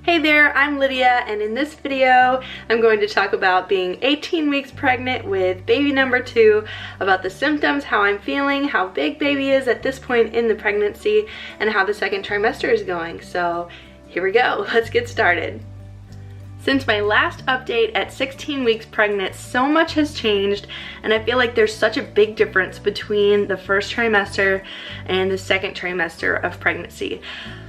Hey there, I'm Lydia, and in this video I'm going to talk about being 18 weeks pregnant with baby number 2, about the symptoms, how I'm feeling, how big baby is at this point in the pregnancy, and how the second trimester is going. So here we go, let's get started. Since my last update at 16 weeks pregnant, so much has changed, and I feel like there's such a big difference between the first trimester and the second trimester of pregnancy.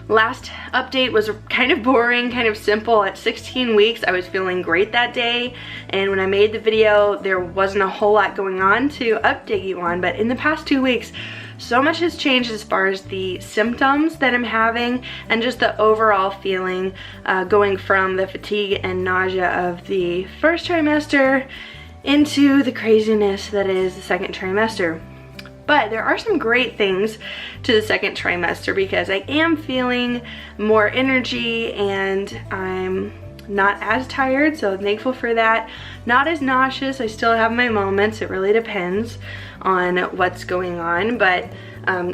Last update was kind of boring, kind of simple. At 16 weeks, I was feeling great that day, and when I made the video, there wasn't a whole lot going on to update you on, but in the past 2 weeks, so much has changed as far as the symptoms that I'm having and just the overall feeling, going from the fatigue and nausea of the first trimester into the craziness that is the second trimester. But there are some great things to the second trimester because I am feeling more energy and I'm not as tired, so I'm thankful for that. Not as nauseous, I still have my moments, it really depends on what's going on, but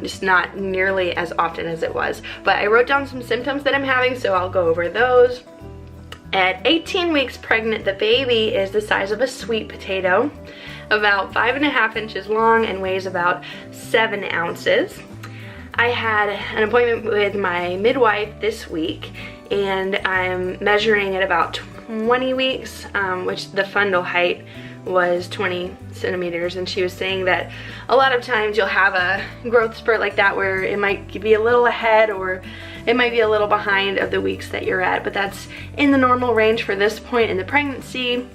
just not nearly as often as it was. But I wrote down some symptoms that I'm having, so I'll go over those. At 18 weeks pregnant, the baby is the size of a sweet potato, about 5.5 inches long and weighs about 7 ounces. I had an appointment with my midwife this week, and I'm measuring at about 20 weeks, which the fundal height was 20 centimeters, and she was saying that a lot of times you'll have a growth spurt like that where it might be a little ahead or it might be a little behind of the weeks that you're at, but that's in the normal range for this point in the pregnancy.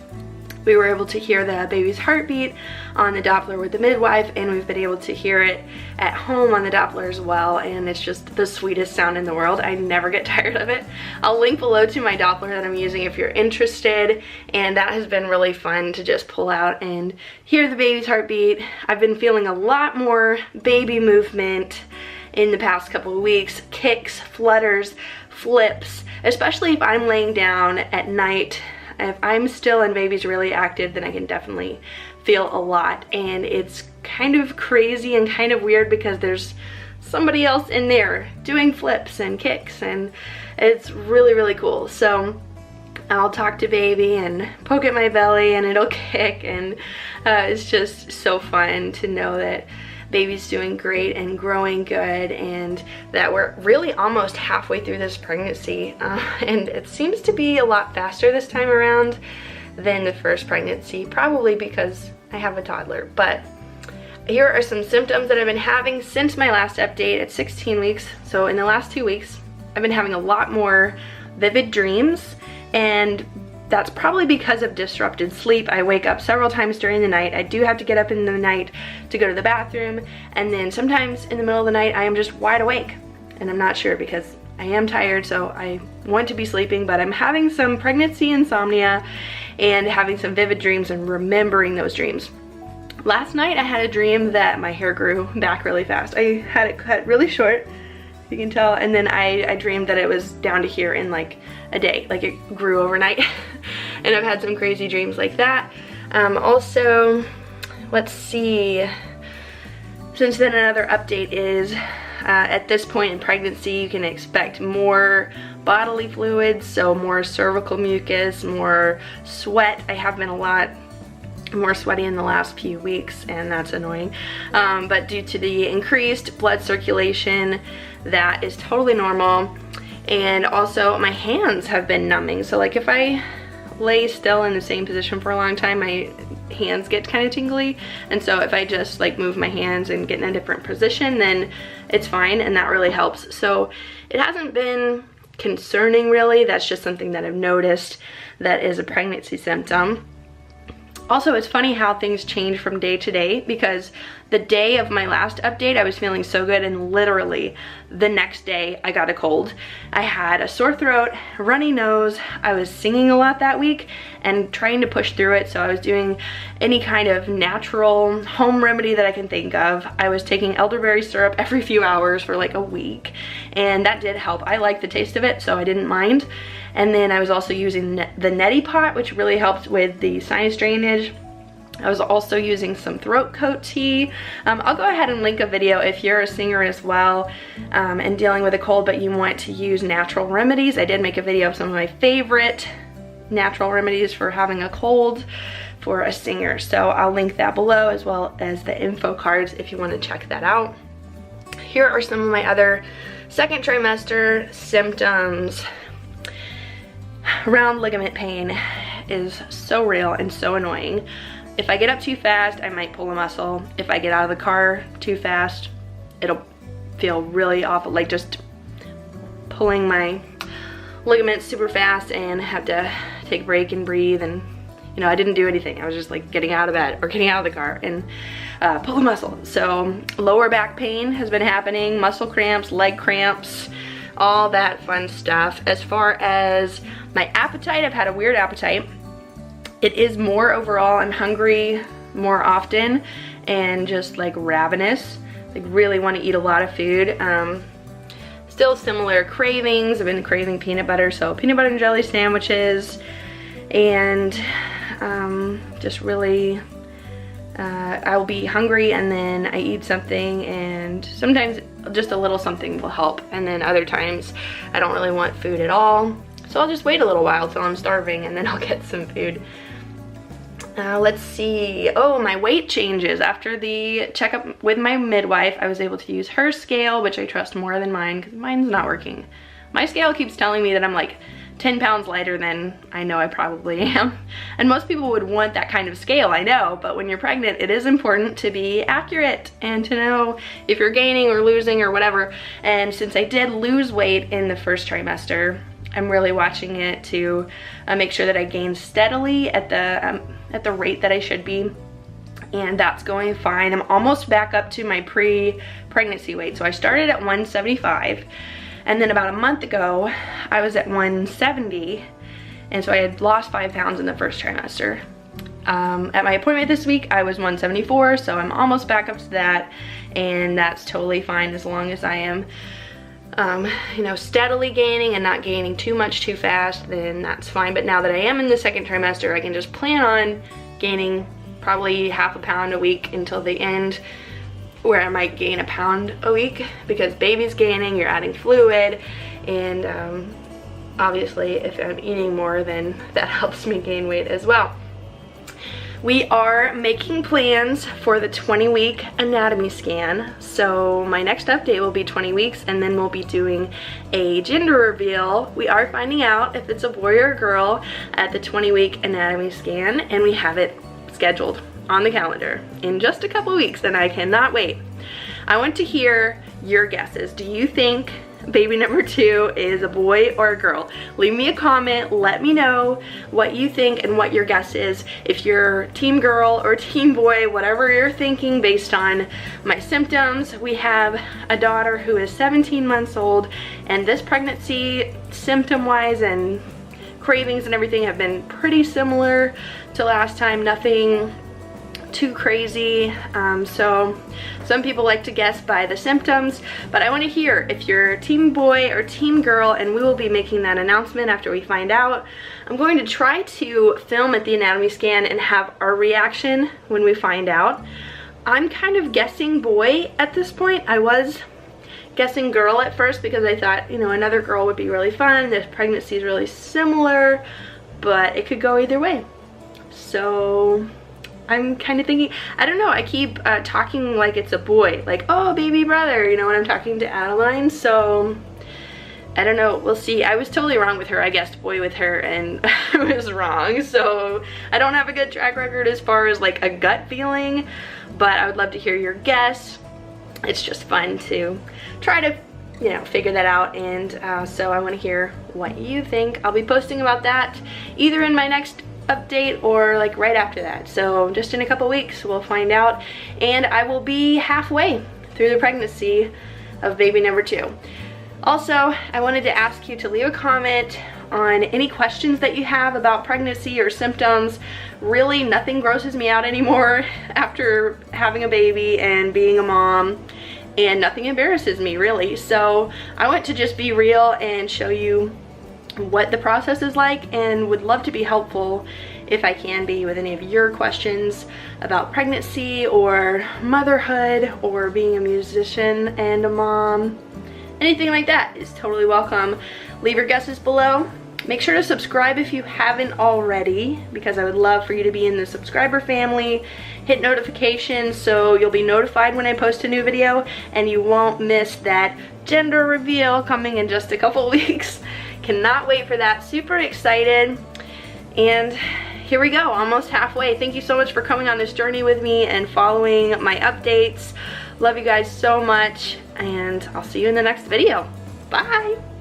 We were able to hear the baby's heartbeat on the Doppler with the midwife, and we've been able to hear it at home on the Doppler as well, and it's just the sweetest sound in the world. I never get tired of it. I'll link below to my Doppler that I'm using if you're interested, and that has been really fun to just pull out and hear the baby's heartbeat. I've been feeling a lot more baby movement in the past couple of weeks, kicks, flutters, flips, especially if I'm laying down at night. If I'm still and baby's really active, then I can definitely feel a lot, and it's kind of crazy and kind of weird because there's somebody else in there doing flips and kicks, and it's really, really cool. So I'll talk to baby and poke at my belly and it'll kick, and it's just so fun to know that baby's doing great and growing good, and that we're really almost halfway through this pregnancy, and it seems to be a lot faster this time around than the first pregnancy, probably because I have a toddler. But here are some symptoms that I've been having since my last update at 16 weeks. So in the last 2 weeks, I've been having a lot more vivid dreams, and that's probably because of disrupted sleep. I wake up several times during the night. I do have to get up in the night to go to the bathroom, and then sometimes in the middle of the night I am just wide awake, and I'm not sure because I am tired, so I want to be sleeping, but I'm having some pregnancy insomnia and having some vivid dreams and remembering those dreams. Last night I had a dream that my hair grew back really fast. I had it cut really short, you can tell, and then I dreamed that it was down to here in like a day, like it grew overnight. And I've had some crazy dreams like that. Also, let's see, since then another update is at this point in pregnancy you can expect more bodily fluids, so more cervical mucus, more sweat. I have been a lot more sweaty in the last few weeks, and that's annoying, but due to the increased blood circulation, that is totally normal. And also my hands have been numbing, so like if I lay still in the same position for a long time, my hands get kind of tingly, and so if I just like move my hands and get in a different position, then it's fine, and that really helps. So it hasn't been concerning really, that's just something that I've noticed that is a pregnancy symptom. Also, it's funny how things change from day to day, because the day of my last update I was feeling so good, and literally the next day I got a cold. I had a sore throat, runny nose, I was singing a lot that week and trying to push through it, so I was doing any kind of natural home remedy that I can think of. I was taking elderberry syrup every few hours for like a week, and that did help. I liked the taste of it, so I didn't mind. And then I was also using the neti pot, which really helped with the sinus drainage. I was also using some throat coat tea. I'll go ahead and link a video if you're a singer as well and dealing with a cold but you want to use natural remedies. I did make a video of some of my favorite natural remedies for having a cold for a singer. So I'll link that below as well as the info cards if you want to check that out. Here are some of my other second trimester symptoms. Round ligament pain is so real and so annoying. If I get up too fast, I might pull a muscle. If I get out of the car too fast, it'll feel really awful, like just pulling my ligaments super fast and have to take a break and breathe. And you know, I didn't do anything. I was just like getting out of bed or getting out of the car and pull a muscle. So lower back pain has been happening, muscle cramps, leg cramps, all that fun stuff. As far as my appetite, I've had a weird appetite. It is more overall. I'm hungry more often and just like ravenous, like really want to eat a lot of food. Still similar cravings. I've been craving peanut butter, so peanut butter and jelly sandwiches, and just really I'll be hungry and then I eat something, and sometimes just a little something will help, and then other times I don't really want food at all, so I'll just wait a little while till I'm starving and then I'll get some food. Let's see. Oh, my weight changes. After the checkup with my midwife, I was able to use her scale, which I trust more than mine because mine's not working. My scale keeps telling me that I'm like 10 pounds lighter than I know I probably am. And most people would want that kind of scale, I know, but when you're pregnant, it is important to be accurate and to know if you're gaining or losing or whatever. And since I did lose weight in the first trimester, I'm really watching it to make sure that I gain steadily at the rate that I should be, and that's going fine. I'm almost back up to my pre-pregnancy weight. So I started at 175, and then about a month ago I was at 170, and so I had lost 5 pounds in the first trimester. At my appointment this week I was 174, so I'm almost back up to that, and that's totally fine as long as I am you know, steadily gaining and not gaining too much too fast, then that's fine. But now that I am in the second trimester, I can just plan on gaining probably half a pound a week until the end, where I might gain a pound a week because baby's gaining, you're adding fluid, and obviously if I'm eating more, then that helps me gain weight as well. We are making plans for the 20-week anatomy scan. So my next update will be 20 weeks, and then we'll be doing a gender reveal. We are finding out if it's a boy or a girl at the 20-week anatomy scan, and we have it scheduled on the calendar in just a couple weeks, and I cannot wait. I want to hear your guesses. Do you think baby number 2 is a boy or a girl? Leave me a comment, let me know what you think and what your guess is. If you're team girl or team boy, whatever you're thinking based on my symptoms. We have a daughter who is 17 months old, and this pregnancy, symptom-wise and cravings and everything, have been pretty similar to last time. Nothing too crazy. So some people like to guess by the symptoms, but I want to hear if you're team boy or team girl, and we will be making that announcement after we find out. I'm going to try to film at the anatomy scan and have our reaction when we find out. I'm kind of guessing boy at this point. I was guessing girl at first because I thought, you know, another girl would be really fun. This pregnancy is really similar, but it could go either way. So I'm kind of thinking, I don't know, I keep talking like it's a boy, like, oh, baby brother, you know, when I'm talking to Adeline. So I don't know, we'll see. I was totally wrong with her. I guessed boy with her and I was wrong. So I don't have a good track record as far as like a gut feeling, but I would love to hear your guess. It's just fun to try to, you know, figure that out, and so I want to hear what you think. I'll be posting about that either in my next update or like right after that. So just in a couple weeks we'll find out, and I will be halfway through the pregnancy of baby number 2. Also, I wanted to ask you to leave a comment on any questions that you have about pregnancy or symptoms. Really, nothing grosses me out anymore after having a baby and being a mom, and nothing embarrasses me really. So I want to just be real and show you what the process is like, and would love to be helpful if I can be with any of your questions about pregnancy or motherhood or being a musician and a mom. Anything like that is totally welcome. Leave your guesses below. Make sure to subscribe if you haven't already, because I would love for you to be in the subscriber family. Hit notifications so you'll be notified when I post a new video, and you won't miss that gender reveal coming in just a couple weeks. Cannot wait for that. Super excited. And here we go, almost halfway. Thank you so much for coming on this journey with me and following my updates. Love you guys so much, and I'll see you in the next video. Bye.